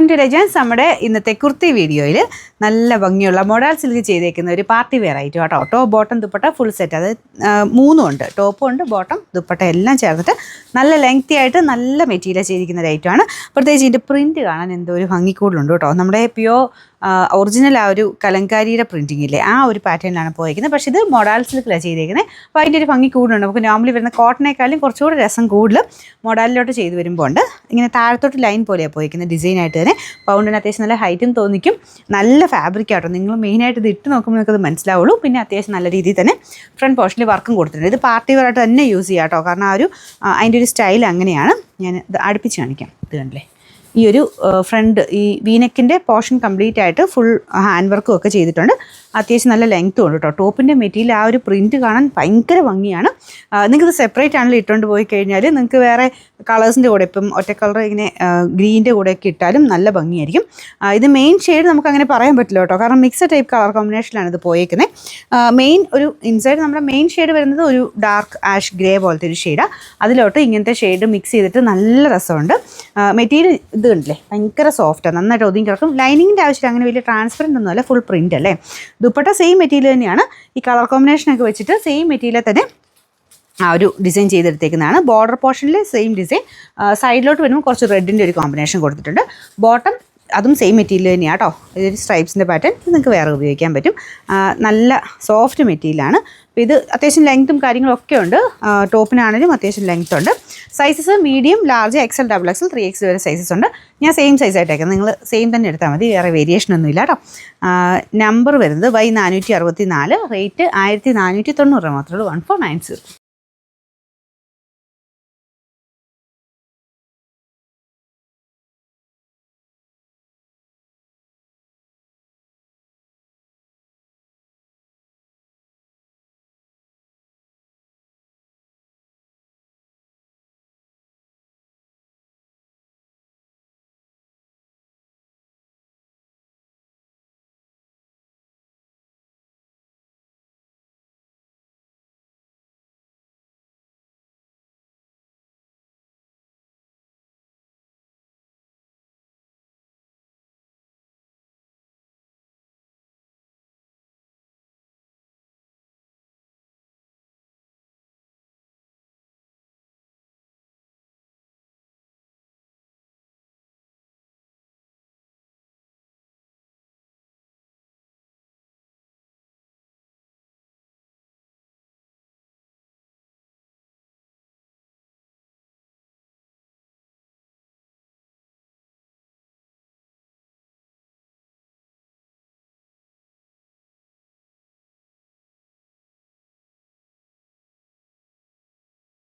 To legends. നമ്മുടെ ഇന്നത്തെ കുർത്തി വീഡിയോയിൽ നല്ല ഭംഗിയുള്ള മൊഡാൾ സിൽക്ക് ചെയ്തേക്കുന്ന ഒരു പാർട്ടി വെയർ ആയിട്ട് കേട്ടോ. Top bottom dupatta full set, അത് മൂന്നും ഉണ്ട്, ടോപ്പും ഉണ്ട് ബോട്ടം ദുപ്പട്ട എല്ലാം ചേർന്നിട്ട് നല്ല ലെങ്തി ആയിട്ട് നല്ല മെറ്റീരിയൽ ചെയ്തിരിക്കുന്ന ഒരു ഐറ്റമാണ്. പ്രത്യേകിച്ച് ഇതിൻ്റെ പ്രിൻറ്റ് കാണാൻ എന്തോ ഒരു ഭംഗിക്കൂടുണ്ട് കേട്ടോ. നമ്മുടെ പ്യോർ ഒറിജിനൽ ആ ഒരു കലങ്കാരിയുടെ പ്രിൻറ്റിംഗ് ഇല്ലേ, ആ ഒരു പാറ്റേണിലാണ് പോയിരിക്കുന്നത്. പക്ഷേ ഇത് മൊഡാൾ സിൽക്കിലാണ് ചെയ്തേക്കുന്നത്. അപ്പോൾ അതിൻ്റെ ഒരു ഭംഗി കൂടുന്നുണ്ട്. നമുക്ക് നോർമലി വരുന്ന കോട്ടനേക്കാളും കുറച്ചുകൂടി രസം കൂടുതൽ മൊഡാലിലോട്ട് ചെയ്ത് വരുമ്പോൾ ഉണ്ട്. ഇങ്ങനെ താഴത്തോട്ട് ലൈൻ പോലെയാണ് പോയിരിക്കുന്നത് ഡിസൈനായിട്ട് തന്നെ. പൗണ്ടിന് അത്യാവശ്യം നല്ല ഹൈറ്റും തോന്നിക്കും. നല്ല ഫാബ്രിക് ആട്ടോ. നിങ്ങൾ മെയിനായിട്ട് ഇത് ഇട്ട് നോക്കുമ്പോൾ നിങ്ങൾക്കത് മനസ്സിലാവുള്ളൂ. പിന്നെ അത്യാവശ്യം നല്ല രീതിയിൽ തന്നെ ഫ്രണ്ട് പോർഷനിൽ വർക്കും കൊടുത്തിട്ടുണ്ട്. ഇത് പാർട്ടി വെയർ ആയിട്ട് തന്നെ യൂസ് ചെയ്യാം കേട്ടോ. കാരണം ആ ഒരു അതിൻ്റെ ഒരു സ്റ്റൈൽ അങ്ങനെയാണ്. ഞാൻ ഇത് അടുപ്പിച്ച് കാണിക്കാം. ഇത് കണ്ടില്ലേ, ഈ ഒരു ഫ്രണ്ട് ഈ വീനെക്കിൻ്റെ പോർഷൻ കംപ്ലീറ്റ് ആയിട്ട് ഫുൾ ഹാൻഡ് വർക്കും ഒക്കെ ചെയ്തിട്ടുണ്ട്. അത്യാവശ്യം നല്ല ലെങ്ത്തും ഉണ്ട് കേട്ടോ. ടോപ്പിൻ്റെ മെറ്റീരിയൽ ആ ഒരു പ്രിൻറ്റ് കാണാൻ ഭയങ്കര ഭംഗിയാണ്. നിങ്ങൾക്കിത് സെപ്പറേറ്റ് ആണെങ്കിൽ ഇട്ടുകൊണ്ട് പോയി കഴിഞ്ഞാൽ നിങ്ങൾക്ക് വേറെ കളേഴ്സിൻ്റെ കൂടെ ഇപ്പം ഒറ്റ കളർ ഇങ്ങനെ ഗ്രീൻ്റെ കൂടെയൊക്കെ ഇട്ടാലും നല്ല ഭംഗിയായിരിക്കും. ഇത് മെയിൻ ഷെയ്ഡ് നമുക്ക് അങ്ങനെ പറയാൻ പറ്റില്ല കേട്ടോ. കാരണം മിക്സഡ് ടൈപ്പ് കളർ കോമ്പിനേഷനിലാണ് ഇത് പോയേക്കുന്നത്. മെയിൻ ഒരു ഇൻസൈഡ് നമ്മുടെ മെയിൻ ഷെയ്ഡ് വരുന്നത് ഒരു ഡാർക്ക് ആഷ് ഗ്രേ പോലത്തെ ഒരു ഷെയ്ഡാണ്. അതിലോട്ട് ഇങ്ങനത്തെ ഷെയ്ഡ് മിക്സ് ചെയ്തിട്ട് നല്ല രസമുണ്ട്. മെറ്റീരിയൽ ഇത് കണ്ടില്ലേ, ഭയങ്കര സോഫ്റ്റാണ്, നന്നായിട്ട് ഒതുങ്ങി കിടക്കും. ലൈനിങ്ങിൻ്റെ ആവശ്യമില്ല, അങ്ങനെ വലിയ ട്രാൻസ്പെറൻ്റ് ഒന്നുമല്ല, ഫുൾ പ്രിൻ്റ് അല്ലേ. ദുപ്പട്ട സെയിം മെറ്റീരിയൽ തന്നെയാണ്. ഈ കളർ കോമ്പിനേഷനൊക്കെ വെച്ചിട്ട് സെയിം മെറ്റീരിയൽ തന്നെ ആ ഒരു ഡിസൈൻ ചെയ്തെടുത്തേക്കുന്നതാണ്. ബോർഡർ പോർഷനിൽ സെയിം ഡിസൈൻ, സൈഡിലോട്ട് വരുമ്പോൾ കുറച്ച് റെഡിൻ്റെ ഒരു കോമ്പിനേഷൻ കൊടുത്തിട്ടുണ്ട്. ബോട്ടം അതും സെയിം മെറ്റീരിയൽ തന്നെയാണ് കേട്ടോ. ഇതൊരു സ്ട്രൈപ്സിൻ്റെ പാറ്റേൺ, നിങ്ങൾക്ക് വേറെ ഉപയോഗിക്കാൻ പറ്റും. നല്ല സോഫ്റ്റ് മെറ്റീരിയലാണ്. അപ്പോൾ ഇത് അത്യാവശ്യം ലെങ്ത്തും കാര്യങ്ങളൊക്കെ ഉണ്ട്. ടോപ്പിനാണെങ്കിലും അത്യാവശ്യം ലെങ്ത് ഉണ്ട്. Sizes medium, large, XL, double XL, 3X വരെ സൈസസ് ഉണ്ട്. ഞാൻ സെയിം സൈസായിട്ടേക്കാം, നിങ്ങൾ സെയിം തന്നെ എടുത്താൽ മതി, വേറെ വേരിയേഷൻ ഒന്നും ഇല്ല കേട്ടോ. നമ്പർ വരുന്നത് Y464, റേറ്റ് 1490 മാത്രമേ ഉള്ളൂ, 1490.